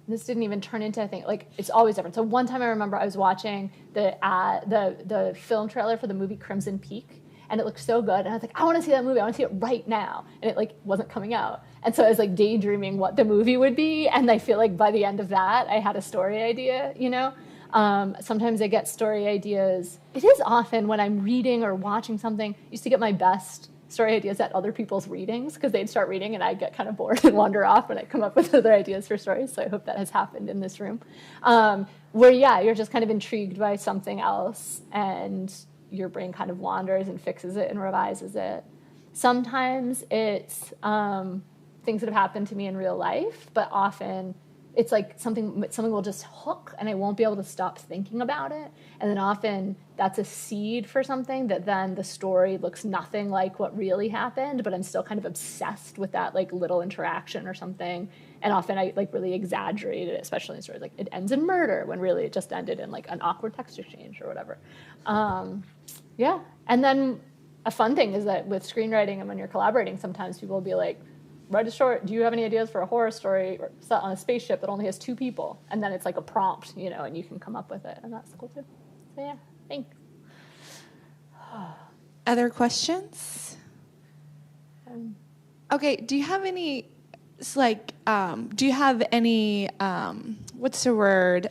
this didn't even turn into a thing, like, it's always different. So one time I remember I was watching the film trailer for the movie Crimson Peak, and it looked so good, and I was like, I want to see that movie, I want to see it right now, and it, like, wasn't coming out. And so I was, like, daydreaming what the movie would be, and I feel like by the end of that, I had a story idea, you know? Sometimes I get story ideas. It is often when I'm reading or watching something, I used to get my best story ideas at other people's readings, because they'd start reading and I'd get kind of bored and wander off, and I'd come up with other ideas for stories. So I hope that has happened in this room. Where, yeah, you're just kind of intrigued by something else, and your brain kind of wanders and fixes it and revises it. Sometimes it's things that have happened to me in real life, but often it's like something will just hook, and I won't be able to stop thinking about it. And then often that's a seed for something that then the story looks nothing like what really happened, but I'm still kind of obsessed with that, like, little interaction or something. And often I, like, really exaggerate it, especially in stories like it ends in murder when really it just ended in, like, an awkward text exchange or whatever. Yeah. And then a fun thing is that with screenwriting and when you're collaborating, sometimes people will be like, write a short, do you have any ideas for a horror story or set on a spaceship that only has 2 people? And then it's like a prompt, you know, and you can come up with it, and that's cool too. So yeah, thanks. Other questions? Okay, do you have any, it's like, do you have any, what's the word?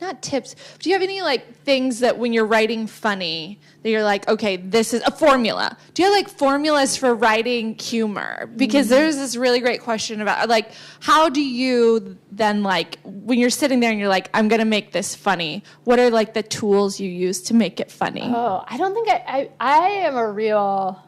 Not tips. Do you have any, like, things that when you're writing funny that you're like, okay, this is a formula? Do you have, like, formulas for writing humor? Because there's this really great question about, like, how do you then, like, when you're sitting there and you're like, I'm going to make this funny, what are, like, the tools you use to make it funny? Oh, I don't think I am a real...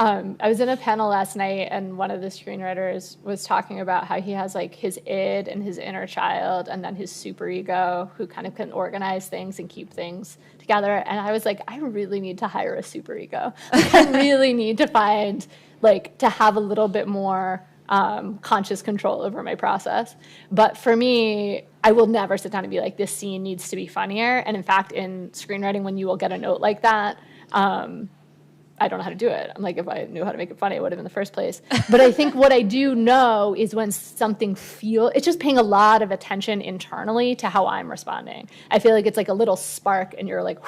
I was in a panel last night, and one of the screenwriters was talking about how he has, like, his id and his inner child, and then his superego, who kind of can organize things and keep things together. And I was like, I really need to hire a superego. Like, I really need to find, like, to have a little bit more conscious control over my process. But for me, I will never sit down and be like, this scene needs to be funnier. And in fact, in screenwriting, when you will get a note like that, I don't know how to do it. I'm like, if I knew how to make it funny, I would have in the first place. But I think what I do know is when something it's just paying a lot of attention internally to how I'm responding. I feel like it's like a little spark, and you're like,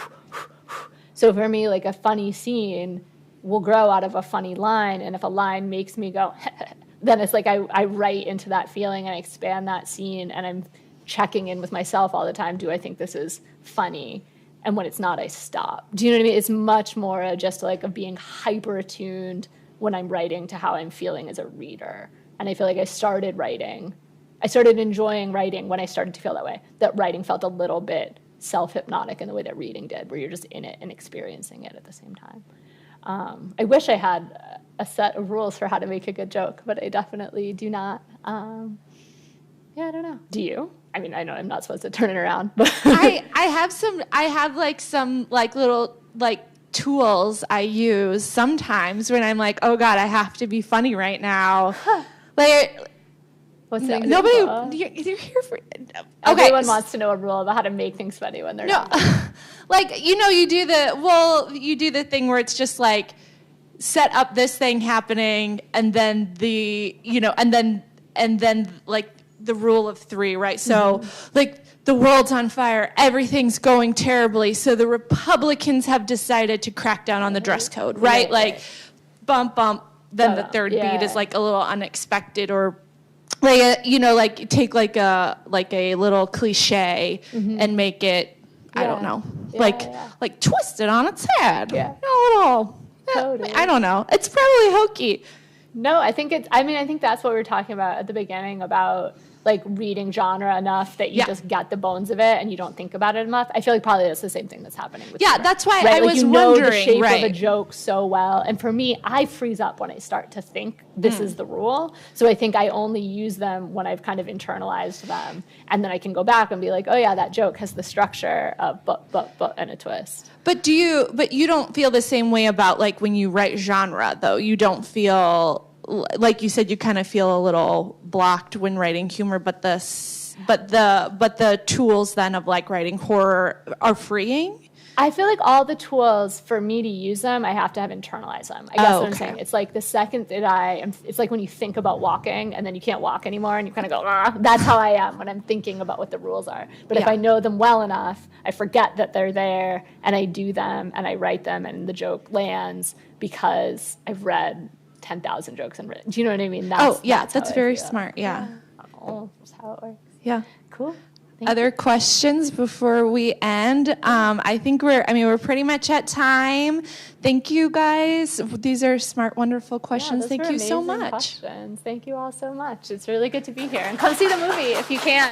so for me, like, a funny scene will grow out of a funny line. And if a line makes me go, then it's like I write into that feeling and I expand that scene, and I'm checking in with myself all the time. Do I think this is funny? And when it's not, I stop. Do you know what I mean? It's much more just like of being hyper attuned when I'm writing to how I'm feeling as a reader. And I feel like I started enjoying writing when I started to feel that way. That writing felt a little bit self-hypnotic in the way that reading did, where you're just in it and experiencing it at the same time. I wish I had a set of rules for how to make a good joke, but I definitely do not. Yeah, I don't know. Do you? I mean, I know I'm not supposed to turn it around, but I have some little, like, tools I use sometimes when I'm like, oh God, I have to be funny right now. Like, what's the nobody, you're here for, okay. Everyone wants to know a rule about how to make things funny when they're not. Like, you know, you do the thing where it's just like, set up this thing happening, and then and then like the rule of 3, right? So, like, the world's on fire, everything's going terribly, so the Republicans have decided to crack down on the dress code, right? Like, bump, bump, then the third beat is, like, a little unexpected, or, like, like, take, like a little cliche and make it, I don't know, like twist it on its head. Yeah. A little, totally. I don't know. It's probably hokey. No, I think that's what we were talking about at the beginning about, like, reading genre enough that you just get the bones of it and you don't think about it enough. I feel like probably that's the same thing that's happening with humor, that's why right? I was you wondering, know the shape of a joke so well. And for me, I freeze up when I start to think this is the rule. So I think I only use them when I've kind of internalized them. And then I can go back and be like, oh yeah, that joke has the structure of but, and a twist. But you don't feel the same way about, like, when you write genre, though? You don't feel, like you said, you kind of feel a little blocked when writing humor, but but the tools then of like writing horror are freeing? I feel like all the tools, for me to use them, I have to have internalized them. I guess what I'm saying. It's like the second that it's like when you think about walking and then you can't walk anymore and you kind of go, ah. That's how I am when I'm thinking about what the rules are. But if I know them well enough, I forget that they're there and I do them and I write them and the joke lands because I've read 10,000 jokes and written. Do you know what I mean? That's very smart. Yeah. Oh, that's how it works. Yeah. Cool. Other questions before we end? I think we're pretty much at time. Thank you guys. These are smart, wonderful questions. Yeah, Thank you so amazing much. Questions. Thank you all so much. It's really good to be here. And come see the movie if you can.